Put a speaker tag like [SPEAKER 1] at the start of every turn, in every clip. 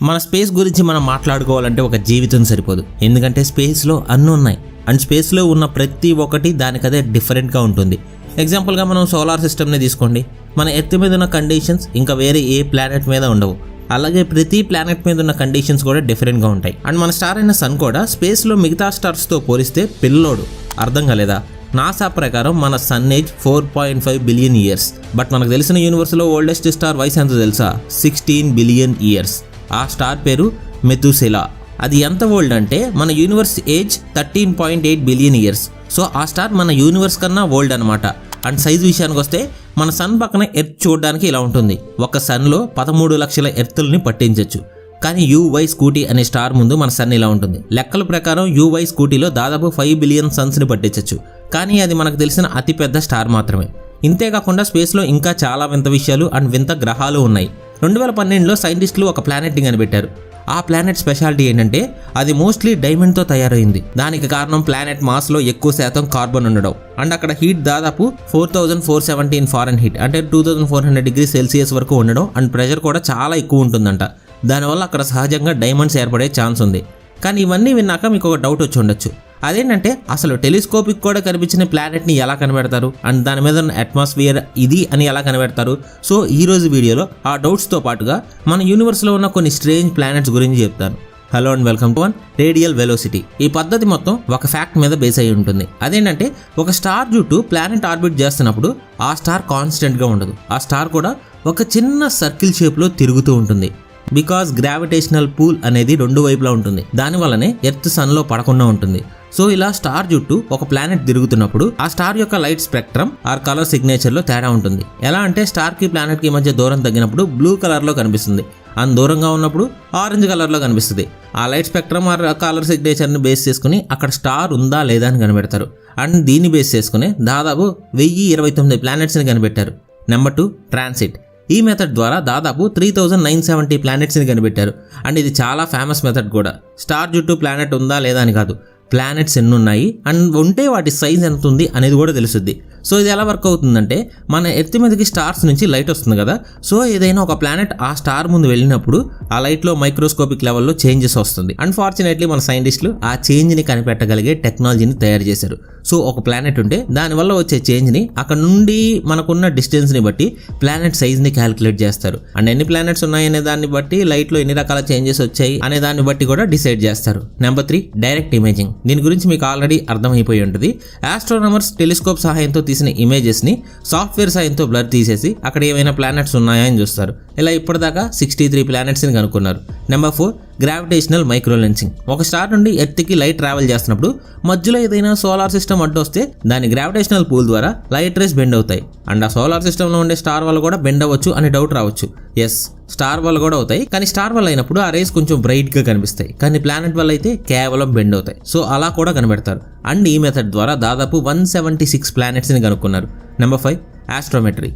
[SPEAKER 1] మన స్పేస్ గురించి మనం మాట్లాడుకోవాలంటే ఒక జీవితం సరిపోదు. ఎందుకంటే స్పేస్లో అన్నీ ఉన్నాయి అండ్ స్పేస్లో ఉన్న ప్రతి ఒక్కటి దానికదే డిఫరెంట్గా ఉంటుంది. ఎగ్జాంపుల్గా మనం సోలార్ సిస్టమ్ని తీసుకోండి. మన ఎర్త్ మీద ఉన్న కండిషన్స్ ఇంకా వేరే ఏ ప్లానెట్ మీద ఉండవు. అలాగే ప్రతి ప్లానెట్ మీద ఉన్న కండిషన్స్ కూడా డిఫరెంట్గా ఉంటాయి. అండ్ మన స్టార్ అయిన సన్ కూడా స్పేస్లో మిగతా స్టార్స్తో పోలిస్తే పిల్లోడు. అర్థం కాలేదా? నాసా ప్రకారం మన sun age 4.5 billion years. But మనకు తెలిసిన యూనివర్స్లో ఓల్డెస్ట్ స్టార్ వయసు ఎంతో తెలుసా? 16 బిలియన్ ఇయర్స్. ఆ స్టార్ పేరు మెతుసెలా. అది ఎంత ఓల్డ్ అంటే మన universe age 13.8 billion years. So ఆ స్టార్ మన యూనివర్స్ కన్నా ఓల్డ్ అనమాట. అండ్ సైజ్ విషయానికి వస్తే మన సన్ పక్కన ఎర్త్ చూడడానికి ఇలా ఉంటుంది. ఒక సన్లో 13 లక్షల ఎర్త్లని పట్టించవచ్చు. కానీ యూవై స్కూటీ అనే స్టార్ ముందు మన సన్ ఇలా ఉంటుంది. లెక్కల ప్రకారం యూవై స్కూటీలో దాదాపు 5 బిలియన్ సన్స్ని పట్టించవచ్చు. కానీ అది మనకు తెలిసిన అతిపెద్ద స్టార్ మాత్రమే. ఇంతేకాకుండా స్పేస్లో ఇంకా చాలా వింత విషయాలు అండ్ వింత గ్రహాలు ఉన్నాయి. 2012లో సైంటిస్టులు ఒక ప్లానెట్ని కనిపెట్టారు. ఆ ప్లానెట్ స్పెషాలిటీ ఏంటంటే అది మోస్ట్లీ డైమండ్తో తయారైంది. దానికి కారణం ప్లానెట్ మాస్లో ఎక్కువ శాతం కార్బన్ ఉండడం అండ్ అక్కడ హీట్ దాదాపు 4417 ఫారెన్హీట్ అంటే 2400 డిగ్రీ సెల్సియస్ వరకు ఉండడం అండ్ ప్రెషర్ కూడా చాలా ఎక్కువ ఉంటుందంట. దానివల్ల అక్కడ సహజంగా డైమండ్స్ ఏర్పడే ఛాన్స్ ఉంది. కానీ ఇవన్నీ విన్నాక మీకు ఒక డౌట్ వచ్చి ఉండొచ్చు. అదేంటంటే అసలు టెలిస్కోపిక్ కూడా కనిపించిన ప్లానెట్ని ఎలా కనిపెడతారు అండ్ దాని మీద ఉన్న అట్మాస్ఫియర్ ఇది అని ఎలా కనిపెడతారు? సో ఈరోజు వీడియోలో ఆ డౌట్స్తో పాటుగా మన యూనివర్స్లో ఉన్న కొన్ని స్ట్రేంజ్ ప్లానెట్స్ గురించి చెప్తాను. Hello and welcome to radial velocity. ఈ పద్ధతి మొత్తం ఒక ఫ్యాక్ట్ మీద బేస్ అయి ఉంటుంది. అదేంటంటే ఒక స్టార్ చుట్టూ ప్లానెట్ ఆర్బిట్ చేస్తున్నప్పుడు ఆ స్టార్ కాన్స్టెంట్గా ఉండదు. ఆ స్టార్ కూడా ఒక చిన్న సర్కిల్ షేప్లో తిరుగుతూ ఉంటుంది. బికాజ్ గ్రావిటేషనల్ పూల్ అనేది రెండు వైపులా ఉంటుంది. దానివల్లనే ఎర్త్ సన్లో పడకుండా ఉంటుంది. సో ఇలా స్టార్ చుట్టూ ఒక ప్లానెట్ తిరుగుతున్నప్పుడు ఆ స్టార్ యొక్క లైట్ స్పెక్ట్రమ్ ఆర్ కలర్ సిగ్నేచర్లో తేడా ఉంటుంది. ఎలా అంటే స్టార్కి ప్లానెట్కి మధ్య దూరం తగ్గినప్పుడు బ్లూ కలర్లో కనిపిస్తుంది. అండ్ దూరంగా ఉన్నప్పుడు ఆరెంజ్ కలర్లో కనిపిస్తుంది. ఆ లైట్ స్పెక్ట్రమ్ ఆర్ కలర్ సిగ్నేచర్ని బేస్ చేసుకుని అక్కడ స్టార్ ఉందా లేదా అని కనిపెడతారు. అండ్ దీన్ని బేస్ చేసుకుని దాదాపు 1029 ప్లానెట్స్ని కనిపెట్టారు. Number 2 transit. ఈ మెథడ్ ద్వారా దాదాపు 3970 ప్లానెట్స్ని కనిపెట్టారు. అండ్ ఇది చాలా ఫేమస్ మెథడ్ కూడా. స్టార్ చుట్టూ ప్లానెట్ ఉందా లేదా అని కాదు, ప్లానెట్స్ ఎన్ని ఉన్నాయి అండ్ ఉంటే వాటి సైజ్ ఎంత ఉంది అనేది కూడా తెలుస్తుంది. సో ఇది ఎలా వర్క్ అవుతుందంటే మన ఎర్త్ మీదకి స్టార్స్ నుంచి లైట్ వస్తుంది కదా. సో ఏదైనా ఒక ప్లానెట్ ఆ స్టార్ ముందు వెళ్ళినప్పుడు ఆ లైట్లో మైక్రోస్కోపిక్ లెవెల్లో చేంజెస్ వస్తుంది. అన్ఫార్చునేట్లీ మన సైంటిస్టులు ఆ చేంజ్ని కనిపెట్టగలిగే టెక్నాలజీని తయారు చేశారు. సో ఒక ప్లానెట్ ఉంటే దానివల్ల వచ్చే చేంజ్ని అక్కడ నుండి మనకున్న డిస్టెన్స్ని బట్టి ప్లానెట్ సైజ్ని క్యాలిక్యులేట్ చేస్తారు. అండ్ ఎన్ని ప్లానెట్స్ ఉన్నాయనే దాన్ని బట్టి లైట్లో ఎన్ని రకాల చేంజెస్ వచ్చాయి అనే దాన్ని బట్టి కూడా డిసైడ్ చేస్తారు. Number 3 direct imaging. దీని గురించి మీకు ఆల్రెడీ అర్థమైపోయి ఉంటుంది. ఆస్ట్రోనమర్స్ టెలిస్కోప్ సహాయంతో తీసిన ఇమేజెస్ని సాఫ్ట్వేర్ సాయంతో బ్లర్ తీసేసి అక్కడ ఏమైనా ప్లానెట్స్ ఉన్నాయా అని చూస్తారు. ఇలా ఇప్పటిదాకా 63 ప్లానెట్స్ని కనుక్కున్నారు. Number 4 gravitational microlensing. ఒక స్టార్ నుండి ఎర్త్కి లైట్ ట్రావెల్ చేస్తున్నప్పుడు మధ్యలో ఏదైనా సోలార్ సిస్టమ్ అడ్డు వస్తే దాని గ్రావిటేషనల్ పూల్ ద్వారా లైట్ రేస్ బెండ్ అవుతాయి. అండ్ ఆ సోలార్ సిస్టంలో ఉండే స్టార్ వల్ల కూడా బెండ్ అవ్వచ్చు అని డౌట్ రావచ్చు. ఎస్, స్టార్ వల్ల కూడా అవుతాయి. కానీ స్టార్ వల్ల అయినప్పుడు ఆ రేస్ కొంచెం బ్రైట్గా కనిపిస్తాయి. కానీ ప్లానెట్ వల్ల అయితే కేవలం బెండ్ అవుతాయి. సో అలా కూడా కనిపెడతారు. అండ్ ఈ మెథడ్ ద్వారా దాదాపు 176 ప్లానెట్స్ని కనుక్కున్నారు. నెంబర్ 5 ఆస్ట్రోమెట్రీ.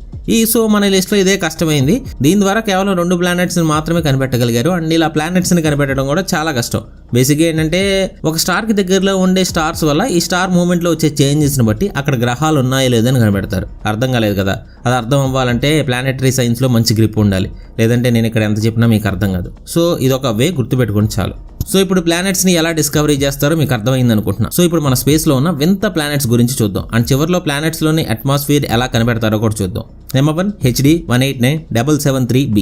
[SPEAKER 1] సో మన లిస్ట్లో ఇదే కష్టమైంది. దీని ద్వారా కేవలం 2 ప్లానెట్స్ని మాత్రమే కనిపెట్టగలిగారు. అండ్ ఇలా ప్లానెట్స్ని కనిపెట్టడం కూడా చాలా కష్టం. బేసిక్గా ఏంటంటే ఒక స్టార్కి దగ్గరలో ఉండే స్టార్స్ వల్ల ఈ స్టార్ మూవ్మెంట్లో వచ్చే చేంజెస్ని బట్టి అక్కడ గ్రహాలు ఉన్నాయో లేదని కనిపెడతారు. అర్థం కాలేదు కదా? అది అర్థం అవ్వాలంటే ప్లానెటరీ సైన్స్లో మంచి గ్రిప్ ఉండాలి. లేదంటే నేను ఇక్కడ ఎంత చెప్పినా మీకు అర్థం కాదు. సో ఇదొక వే గుర్తుపెట్టుకుని చాలు. సో ఇప్పుడు ప్లానెట్స్ని ఎలా డిస్కవరీ చేస్తారో మీకు అర్థమైంది అనుకుంటున్నా. సో ఇప్పుడు మన స్పేస్లో ఉన్న వింత ప్లానెట్స్ గురించి చూద్దాం. అండ్ చివరిలో ప్లానెట్స్లోని అట్మాస్ఫియర్ ఎలా కనిపెడతారో కూడా చూద్దాం. Number 1 HD 189773b.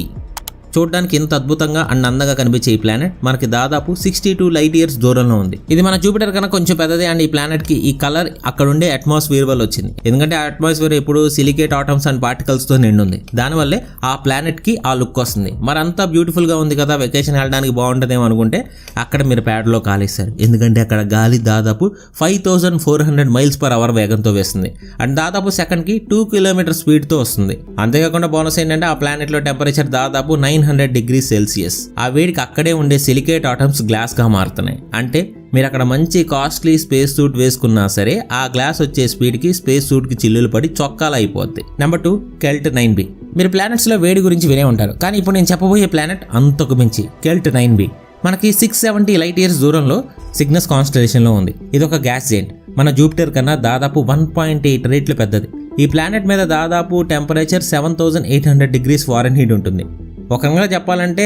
[SPEAKER 1] చూడడానికి ఇంత అద్భుతంగా అండ్ అందంగా కనిపించే ఈ ప్లానెట్ మనకి దాదాపు 62 లైట్ ఇయర్స్ దూరంలో ఉంది. ఇది మన జూపిటర్ కన్నా కొంచెం పెద్దదే. అండ్ ఈ ప్లానెట్ కి ఈ కలర్ అక్కడ ఉండే అట్మాస్ఫియర్ వల్ల వచ్చింది. ఎందుకంటే ఆ అట్మాస్ఫియర్ ఎప్పుడు సిలికేట్ ఆటమ్స్ అండ్ పార్టికల్స్ తో నిండుంది. దానివల్లే ఆ ప్లానెట్ కి ఆ లుక్ వస్తుంది. మరి అంతా బ్యూటిఫుల్ గా ఉంది కదా, వెకేషన్ వెళ్ళడానికి బాగుంటుందేమో అనుకుంటే అక్కడ మీరు ప్యాడ్లో కాలేస్తారు. ఎందుకంటే అక్కడ గాలి దాదాపు 5400 మైల్స్ పర్ అవర్ వేగంతో వేస్తుంది. అండ్ దాదాపు సెకండ్ కి 2 కిలోమీటర్ స్పీడ్ తో వస్తుంది. అంతేకాకుండా బోనస్ ఏంటంటే ఆ ప్లానెట్ లో టెంపరేచర్ దాదాపు 900 డిగ్రీ సెల్సియస్. ఆ వేడికి అక్కడే ఉండే సిలికేట్ ఆటమ్స్ గ్లాస్ గా మారుతున్నాయి. అంటే మీరు అక్కడ మంచి కాస్ట్లీ స్పేస్ సూట్ వేసుకున్నా సరే ఆ గ్లాస్ వచ్చే స్పీడ్ కి స్పేస్ సూట్ కి చిల్లులు పడి చొక్కాలు అయిపోద్ది. Number 2 కెల్ట్ 9b. మీరు ప్లానెట్స్ లో వేడి గురించి వినే ఉంటారు. కానీ ఇప్పుడు నేను చెప్పబోయే ప్లానెట్ అంతకు మించి. కెల్ట్ 9b మనకి 670 లైట్ ఇయర్స్ దూరంలో సిగ్నస్ కాన్స్టలేషన్ లో ఉంది. ఇది ఒక గ్యాస్ జెయింట్. మన జూపిటర్ కన్నా దాదాపు 1.8 రెట్లు పెద్దది. ఈ ప్లానెట్ మీద దాదాపు టెంపరేచర్ 7800 డిగ్రీస్ ఫారెన్హీట్ ఉంటుంది. ఒక రకంగా చెప్పాలంటే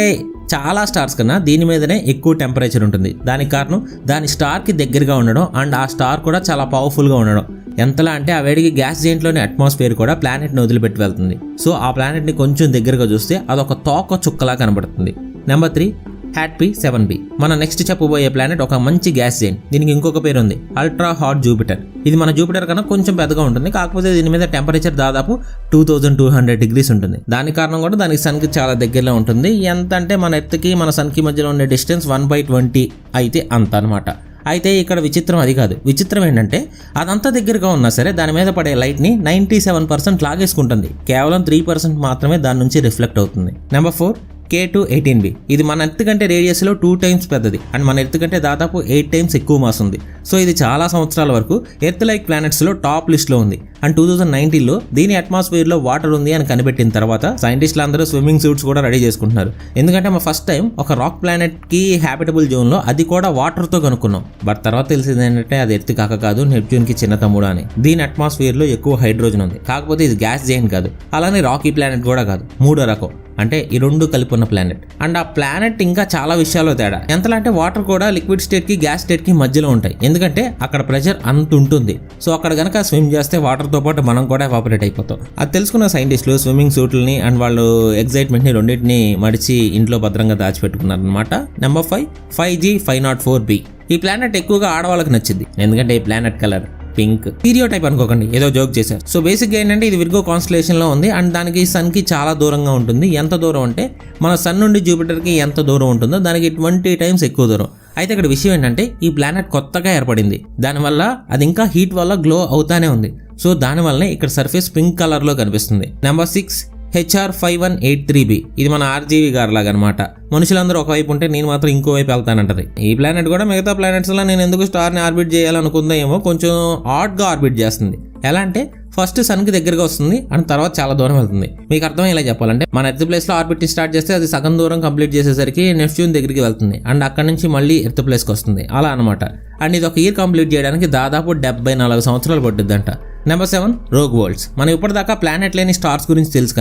[SPEAKER 1] చాలా స్టార్స్ కన్నా దీని మీదనే ఎక్కువ టెంపరేచర్ ఉంటుంది. దానికి కారణం దాని స్టార్కి దగ్గరగా ఉండడం అండ్ ఆ స్టార్ కూడా చాలా పవర్ఫుల్గా ఉండడం. ఎంతలా అంటే ఆ వేడికి గ్యాస్ జెయింట్లోని అట్మాస్ఫియర్ కూడా ప్లానెట్ని వదిలిపెట్టి వెళ్తుంది. సో ఆ ప్లానెట్ని కొంచెం దగ్గరగా చూస్తే అదొక తోక చుక్కలా కనబడుతుంది. Number 3 హ్యాట్పీ 7b. మన నెక్స్ట్ చెప్పబోయే ప్లానెట్ ఒక మంచి గ్యాస్ జెయింట్. దీనికి ఇంకొక పేరు ఉంది, అల్ట్రా హాట్ జూపిటర్. ఇది మన జూపిటర్ కన్నా కొంచెం పెద్దగా ఉంటుంది, కాకపోతే దీని మీద టెంపరేచర్ దాదాపు 2200 డిగ్రీస్ ఉంటుంది. దాని కారణం కూడా దానికి సన్కి చాలా దగ్గరలో ఉంటుంది. ఎంత అంటే మన ఎర్త్కి మన సన్కి మధ్యలో ఉండే డిస్టెన్స్ 1/20 అయితే అంత అనమాట. అయితే ఇక్కడ విచిత్రం అది కాదు. విచిత్రం ఏంటంటే అదంతా దగ్గరగా ఉన్నా సరే దాని మీద పడే లైట్ని 97% లాగేసుకుంటుంది. కేవలం 3% మాత్రమే దాని నుంచి రిఫ్లెక్ట్ అవుతుంది. Number 4 K2-18b. ఇది మన ఎర్త్ కంటే రేడియస్లో 2 times పెద్దది అండ్ మన ఎర్త్ కంటే దాదాపు 8 times ఎక్కువ మాస్ ఉంది. సో ఇది చాలా సంవత్సరాల వరకు ఎర్త్ లైక్ ప్లానెట్స్లో టాప్ లిస్ట్లో ఉంది. అండ్ 2019లో దీని అట్మాస్ఫియర్లో వాటర్ ఉంది అని కనిపెట్టిన తర్వాత సైంటిస్టులు అందరూ స్విమ్మింగ్ సూట్స్ కూడా రెడీ చేసుకుంటున్నారు. ఎందుకంటే మా ఫస్ట్ టైం ఒక రాక్ ప్లానెట్కి హ్యాబిటబుల్ జోన్లో అది కూడా వాటర్తో కనుక్కున్నాం. బట్ తర్వాత తెలిసింది ఏంటంటే అది ఎర్త్ కాదు, నెప్ట్యూన్కి చిన్న తమ్ముడు అని. దీని అట్మాస్ఫియర్లో ఎక్కువ హైడ్రోజన్ ఉంది, కాకపోతే ఇది గ్యాస్ జెయింట్ కాదు, అలానే రాకీ ప్లానెట్ కూడా కాదు. మూడో రకం అంటే ఈ రెండు కలిపి ఉన్న ప్లానెట్. అండ్ ఆ ప్లానెట్ ఇంకా చాలా విషయాల్లో తేడా. ఎంతలా అంటే వాటర్ కూడా లిక్విడ్ స్టేట్ కి గ్యాస్ స్టేట్ కి మధ్యలో ఉంటాయి. ఎందుకంటే అక్కడ ప్రెషర్ అంత ఉంటుంది. సో అక్కడ గనక స్విమ్ చేస్తే వాటర్ తో పాటు మనం కూడా ఎవాపరేట్ అయిపోతాం. అది తెలుసుకున్న సైంటిస్టులు స్విమ్మింగ్ సూట్లని అండ్ వాళ్ళు ఎగ్జైట్మెంట్ ని రెండింటిని మడిచి ఇంట్లో భద్రంగా దాచిపెట్టుకున్నారు అనమాట. Number 5 5G504b. ఈ ప్లానెట్ ఎక్కువగా ఆడవాళ్ళకి నచ్చింది, ఎందుకంటే ఈ planet colour pink. Stereo type అనుకోకండి, ఏదో జోక్ చేశారు. సో బేసిక్గా ఏంటంటే ఇది విర్గో కాన్స్టలేషన్ లో ఉంది అండ్ దానికి సన్ కి చాలా దూరంగా ఉంటుంది. ఎంత దూరం అంటే మన సన్ నుండి జూపిటర్ కి ఎంత దూరం ఉంటుందో దానికి 20 times ఎక్కువ దూరం. అయితే ఇక్కడ విషయం ఏంటంటే ఈ ప్లానెట్ కొత్తగా ఏర్పడింది, దానివల్ల అది ఇంకా హీట్ వల్ల గ్లో అవుతానే ఉంది. సో దానివల్లనే ఇక్కడ సర్ఫేస్ పింక్ కలర్ లో కనిపిస్తుంది. Number 6 HR5183b. ఇది మన ఆర్జీవి గారు లాగా అనమాట. మనుషులందరూ ఒకవైపు ఉంటే నేను మాత్రం ఇంకోవైపు వెళ్తానంటది. ఈ ప్లానెట్ కూడా మిగతా ప్లానెట్స్ లా నేను ఎందుకు స్టార్ని ఆర్బిట్ చేయాలనుకుందా ఏమో కొంచెం హాట్గా ఆర్బిట్ చేస్తుంది. ఎలా అంటే ఫస్ట్ సన్కి దగ్గరగా వస్తుంది అండ్ తర్వాత చాలా దూరం వెళ్తుంది. మీకు అర్థమయ్యేలా చెప్పాలంటే మన ఎర్త్ ప్లేస్లో ఆర్బిట్ స్టార్ట్ చేస్తే అది సగం దూరం కంప్లీట్ చేసేసరికి నెప్ట్యూన్ దగ్గరికి వెళ్తుంది అండ్ అక్కడ నుంచి మళ్ళీ ఎర్త్ ప్లేస్కి వస్తుంది, అలా అనమాట. అండ్ ఇది ఒక ఇయర్ కంప్లీట్ చేయడానికి దాదాపు 74 సంవత్సరాలు పట్టుద్దంట. Number 7 rogue world's. మనం ఇప్పటిదాకా ప్లానెట్ లేని స్టార్స్ గురించి తెలుసు,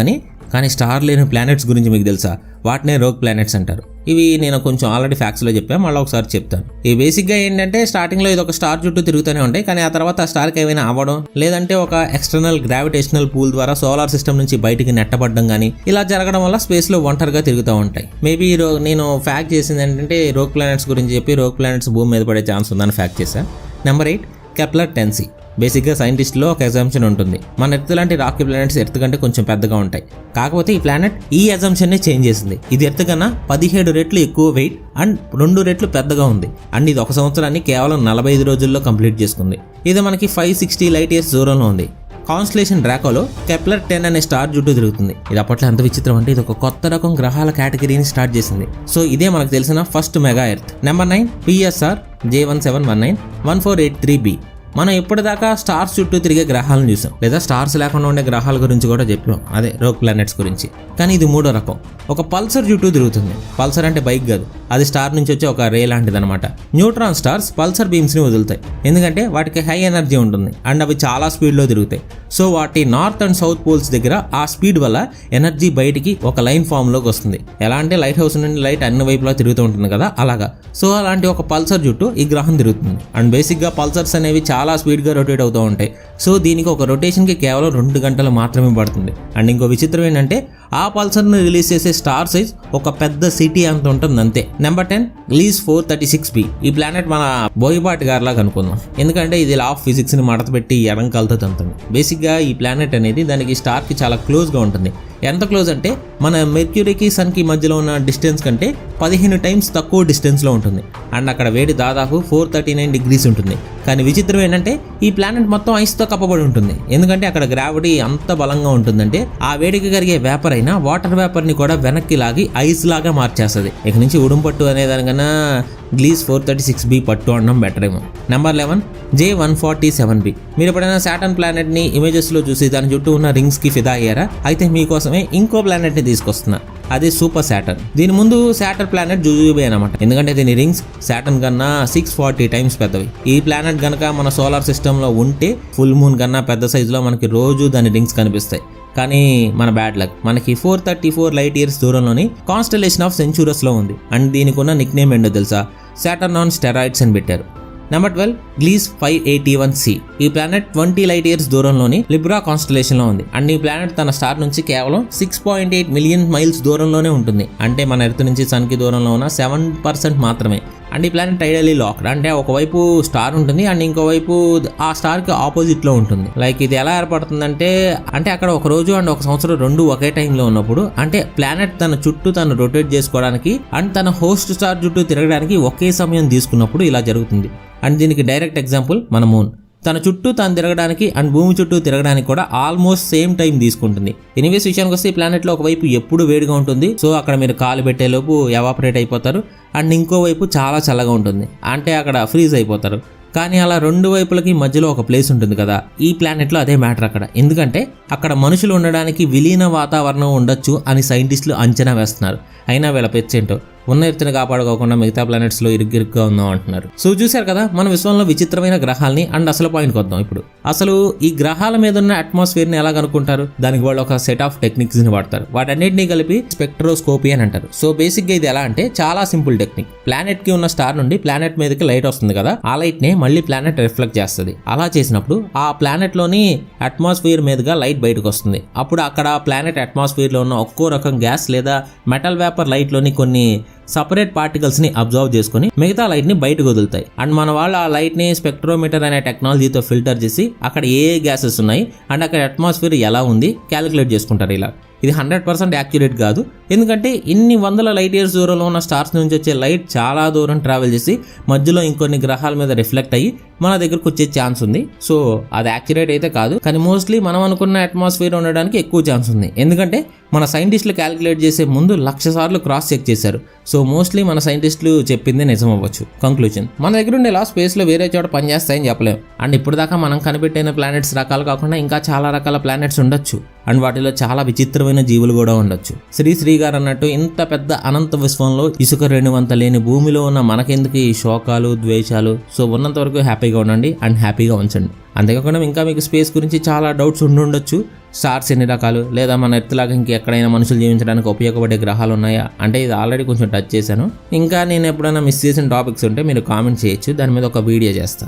[SPEAKER 1] కానీ స్టార్ లేని ప్లానెట్స్ గురించి మీకు తెలుసా? వాటినే రోగ్ ప్లానెట్స్ అంటారు. ఇవి నేను కొంచెం ఆల్రెడీ ఫ్యాక్ట్స్లో చెప్పాను, మళ్ళీ ఒకసారి చెప్తాను. ఇవి బేసిక్గా ఏంటంటే స్టార్టింగ్లో ఇది ఒక స్టార్ చుట్టూ తిరుగుతూనే ఉంటాయి, కానీ ఆ తర్వాత ఆ స్టార్కి ఏమైనా అవ్వడం లేదంటే ఒక ఎక్స్టర్నల్ గ్రావిటేషనల్ పూల్ ద్వారా సోలార్ సిస్టమ్ నుంచి బయటికి నెట్టబడడం కానీ ఇలా జరగడం వల్ల స్పేస్లో ఒంటరిగా తిరుగుతూ ఉంటాయి. మేబీ నేను ఫ్యాక్ట్ చేసింది ఏంటంటే రోగ్ ప్లానెట్స్ గురించి చెప్పి రోగ్ ప్లానెట్స్ భూమి మీద పడే ఛాన్స్ ఉందని ఫ్యాక్ట్ చేశాను. Number 8 Kepler-10c. బేసిక్గా సైంటిస్ట్లో ఒక అజంప్షన్ ఉంటుంది, మన ఎర్త్ లాంటి రాకీ ప్లానెట్స్ ఎర్త్ కంటే కొంచెం పెద్దగా ఉంటాయి. కాకపోతే ఈ ప్లానెట్ ఈ అజంప్షన్ని చేంజ్ చేసింది. ఇది ఎర్త్ కన్నా 17 రెట్లు ఎక్కువ వెయిట్ అండ్ 2 రెట్లు పెద్దగా ఉంది. అండ్ ఇది ఒక సంవత్సరాన్ని కేవలం 45 రోజుల్లో కంప్లీట్ చేసుకుంది. ఇది మనకి 560 లైట్ ఇయర్స్ దూరంలో ఉంది. కాన్స్టలేషన్ డ్రాకోలో Kepler-10 అనే స్టార్ చుట్టూ తిరుగుతుంది. ఇది అప్పట్లో ఎంత విచిత్రం అంటే ఇది ఒక కొత్త రకం గ్రహాల కేటగిరీని స్టార్ట్ చేసింది. సో ఇదే మనకు తెలిసిన first mega earth. Number 9 PSR J1719 1483b. మనం ఇప్పటిదాకా స్టార్స్ చుట్టూ తిరిగే గ్రహాలను చూసాం, లేదా స్టార్స్ లేకుండా ఉండే గ్రహాల గురించి కూడా చెప్పాం, అదే రోగ్ ప్లానెట్స్ గురించి. కానీ ఇది మూడో రకం, ఒక పల్సర్ చుట్టూ తిరుగుతుంది. పల్సర్ అంటే బైక్ కాదు, అది స్టార్ నుంచి వచ్చే ఒక రే లాంటిది అనమాట. న్యూట్రాన్ స్టార్స్ పల్సర్ బీమ్స్ని వదులుతాయి, ఎందుకంటే వాటికి హై ఎనర్జీ ఉంటుంది అండ్ అవి చాలా స్పీడ్లో తిరుగుతాయి. సో వాటి నార్త్ అండ్ సౌత్ పోల్స్ దగ్గర ఆ స్పీడ్ వల్ల ఎనర్జీ బయటికి ఒక లైన్ ఫామ్లోకి వస్తుంది. ఎలా అంటే లైట్ హౌస్ నుండి లైట్ అన్ని వైపులా తిరుగుతూ ఉంటుంది కదా, అలాగా. సో అలాంటి ఒక పల్సర్ చుట్టూ ఈ గ్రహం తిరుగుతుంది. అండ్ బేసిక్గా పల్సర్స్ అనేవి చాలా స్పీడ్గా రొటేట్ అవుతూ ఉంటాయి. సో దీనికి ఒక రొటేషన్కి కేవలం 2 గంటలు మాత్రమే పడుతుంది. అండ్ ఇంకో విచిత్రం ఏంటంటే ఆ పల్సర్ని రిలీజ్ చేసే స్టార్ సైజ్ ఒక పెద్ద సిటీ అంత ఉంటుంది అంతే. Number 10 Gliese 436b. ఈ ప్లానెట్ మన బోయపాటి గారిలాగా అనుకుందాం, ఎందుకంటే ఇది లా ఆఫ్ ఫిజిక్స్ని మడత పెట్టి ఎడంకాలతో తంతుంది. బేసిక్గా ఈ ప్లానెట్ అనేది దానికి స్టార్కి చాలా క్లోజ్గా ఉంటుంది. ఎంత క్లోజ్ అంటే మన మెర్క్యూరీకి సన్కి మధ్యలో ఉన్న డిస్టెన్స్ కంటే 15 times తక్కువ డిస్టెన్స్లో ఉంటుంది. అండ్ అక్కడ వేడి దాదాపు 439 degrees ఉంటుంది. కానీ విచిత్రం ఏంటంటే ఈ ప్లానెట్ మొత్తం ఐస్తో కప్పబడి ఉంటుంది, ఎందుకంటే అక్కడ గ్రావిటీ అంత బలంగా ఉంటుందంటే ఆ వేడికి కరిగే వేపర్ అయినా వాటర్ వేపర్ని కూడా వెనక్కి లాగి ఐస్ లాగా మార్చేస్తుంది. ఇక నుంచి ఉడుంపట్టు అనే దానికన్నా Gliese 436b పట్టు అనడం బెటర్ ఏమో. Number 11 J147b. మీరు ఎప్పుడైనా సాటర్న్ ప్లానెట్ని ఇమేజెస్లో చూసి దాని చుట్టూ ఉన్న రింగ్స్కి ఫిదా అయ్యారా? అయితే మీకోసమే ఇంకో ప్లానెట్ని తీసుకొస్తున్నా, అదే సూపర్ సాటర్న్. దీని ముందు సాటర్న్ ప్లానెట్ జుజుబే అనమాట, ఎందుకంటే దీని రింగ్స్ సాటర్న్ కన్నా 640 times పెద్దవి. ఈ ప్లానెట్ కనుక మన సోలార్ సిస్టంలో ఉంటే ఫుల్ మూన్ కన్నా పెద్ద సైజులో మనకి రోజు దాని రింగ్స్ కనిపిస్తాయి. కానీ మన బ్యాడ్ లక్ మనకి 434 లైట్ ఇయర్స్ దూరంలోని కాన్స్టలేషన్ ఆఫ్ సెంచురస్ లో ఉంది. అండ్ దీనికి ఉన్న నిక్ నేమ్ ఏంటో తెలుసా? సాటర్న్ ఆన్ స్టెరాయిడ్స్ అని పెట్టారు. Number 12 Gliese 581c. ఈ ప్లానెట్ 20 లైట్ ఇయర్స్ దూరంలోని లిబ్రా కాన్స్టలేషన్ లో ఉంది. అండ్ ఈ ప్లానెట్ తన స్టార్ నుంచి కేవలం 6.8 మిలియన్ మైల్స్ దూరంలోనే ఉంటుంది. అంటే మన ఎర్త్ నుంచి సన్ కి దూరంలో ఉన్న 7% మాత్రమే. అండ్ ఈ ప్లానెట్ ఐడియల్లీ లాక్డ్, అంటే ఒకవైపు స్టార్ ఉంటుంది అండ్ ఇంకోవైపు ఆ స్టార్ కి ఆపోజిట్ లో ఉంటుంది. లైక్ ఇది ఎలా ఏర్పడుతుందంటే అక్కడ ఒక రోజు అండ్ ఒక సంవత్సరం రెండు ఒకే టైంలో ఉన్నప్పుడు, అంటే ప్లానెట్ తన చుట్టూ తను రొటేట్ చేసుకోవడానికి అండ్ తన హోస్ట్ స్టార్ చుట్టూ తిరగడానికి ఒకే సమయం తీసుకున్నప్పుడు ఇలా జరుగుతుంది. అండ్ దీనికి డైరెక్ట్ ఎగ్జాంపుల్ మన మూన్. తన చుట్టూ తాను తిరగడానికి అండ్ భూమి చుట్టూ తిరగడానికి కూడా ఆల్మోస్ట్ సేమ్ టైం తీసుకుంటుంది. ఎనీవేస్ విషయానికి వస్తే ఈ ప్లానెట్ లో ఒకవైపు ఎప్పుడు వేడిగా ఉంటుంది, సో అక్కడ మీరు కాలు పెట్టేలోపు ఎవాపరేట్ అయిపోతారు. అండ్ ఇంకోవైపు చాలా చల్లగా ఉంటుంది, అంటే అక్కడ ఫ్రీజ్ అయిపోతారు. కానీ అలా రెండు వైపులకి మధ్యలో ఒక ప్లేస్ ఉంటుంది కదా, ఈ ప్లానెట్లో అదే మ్యాటర్ అక్కడ. ఎందుకంటే అక్కడ మనుషులు ఉండడానికి విలీన వాతావరణం ఉండొచ్చు అని సైంటిస్టులు అంచనా వేస్తున్నారు. అయినా వీళ్ళ పెచ్చేంటో ఉన్న ఎత్తుని కాపాడుకోకుండా మిగతా ప్లానెట్స్ లో ఇరుగ్గిరుగ్గా ఉందాం అంటున్నారు. సో చూశారు కదా మన విశ్వంలో విచిత్రమైన గ్రహాలని. అండ్ అసలు పాయింట్కి వద్దాం ఇప్పుడు. అసలు ఈ గ్రహాల మీద ఉన్న అట్మాస్ఫియర్ ని ఎలా కనుక్కుంటారు? దానికి వాళ్ళు ఒక సెట్ ఆఫ్ టెక్నిక్స్ ని వాడతారు. వాటన్నిటిని కలిపి స్పెక్ట్రోస్కోపీ అని అంటారు. సో బేసిక్ గా ఇది ఎలా అంటే చాలా సింపుల్ టెక్నిక్. ప్లానెట్ కి ఉన్న స్టార్ నుండి ప్లానెట్ మీదకి లైట్ వస్తుంది కదా, ఆ లైట్ ని మళ్ళీ ప్లానెట్ రిఫ్లెక్ట్ చేస్తుంది. అలా చేసినప్పుడు ఆ ప్లానెట్ లోని అట్మాస్ఫియర్ మీదుగా లైట్ బయటకు వస్తుంది. అప్పుడు అక్కడ ప్లానెట్ అట్మాస్ఫియర్ లో ఉన్న ఒక్కో రకం గ్యాస్ లేదా మెటల్ వేపర్ లైట్ లోని కొన్ని సపరేట్ పార్టికల్స్ ని అబ్జర్వ్ చేసుకుని మిగతా లైట్ ని బయటకు వదులుతాయి. అండ్ మన వాళ్ళు ఆ లైట్ ని స్పెక్ట్రోమీటర్ అనే టెక్నాలజీతో ఫిల్టర్ చేసి అక్కడ ఏ గ్యాసెస్ ఉన్నాయి అండ్ అక్కడ అట్మాస్ఫియర్ ఎలా ఉంది క్యాలిక్యులేట్ చేసుకుంటారు. ఇలా ఇది 100% యాక్యురేట్ కాదు, ఎందుకంటే ఇన్ని వందల లైట్ ఇయర్స్ దూరంలో ఉన్న స్టార్స్ నుంచి వచ్చే లైట్ చాలా దూరం ట్రావెల్ చేసి మధ్యలో ఇంకొన్ని గ్రహాల మీద రిఫ్లెక్ట్ అయ్యి మన దగ్గరకు వచ్చే ఛాన్స్ ఉంది. సో అది యాక్యురేట్ అయితే కాదు, కానీ మోస్ట్లీ మనం అనుకున్న అట్మాస్ఫియర్ ఉండడానికి ఎక్కువ ఛాన్స్ ఉంది. ఎందుకంటే మన సైంటిస్టులు క్యాలిక్యులేట్ చేసే ముందు 1,00,000 సార్లు క్రాస్ చెక్ చేశారు. సో మోస్ట్లీ మన సైంటిస్టులు చెప్పింది నిజం అవ్వచ్చు. కంక్లూజన్, మన దగ్గర ఉండే ఇలా స్పేస్ లో వేరే చోట పనిచేస్తాయని చెప్పలేం. అండ్ ఇప్పుడు దాకా మనం కనిపెట్టిన ప్లానెట్స్ రకాలు కాకుండా ఇంకా చాలా రకాల ప్లానెట్స్ ఉండొచ్చు. అండ్ వాటిలో చాలా విచిత్రమైన జీవులు కూడా ఉండొచ్చు. శ్రీ గారు అన్నట్టు ఇంత పెద్ద అనంత విశ్వంలో ఇసుక రేణువంత లేని భూమిలో ఉన్న మనకెందుకు ఈ శోకాలు ద్వేషాలు? సో ఉన్నంత వరకు హ్యాపీగా ఉండండి అండ్ హ్యాపీగా ఉంచండి. అంతేకాకుండా ఇంకా మీకు స్పేస్ గురించి చాలా డౌట్స్ ఉండుండొచ్చు. స్టార్స్ ఎన్ని రకాలు, లేదా మన ఎర్త్ లాగా ఇంకెక్కడైనా మనుషులు జీవించడానికి ఉపయోగపడే గ్రహాలు ఉన్నాయా అంటే ఇది ఆల్రెడీ కొంచెం టచ్ చేశాను. ఇంకా నేను ఎప్పుడైనా మిస్ చేసిన టాపిక్స్ ఉంటే మీరు కామెంట్ చేయొచ్చు, దాని మీద ఒక వీడియో చేస్తాను.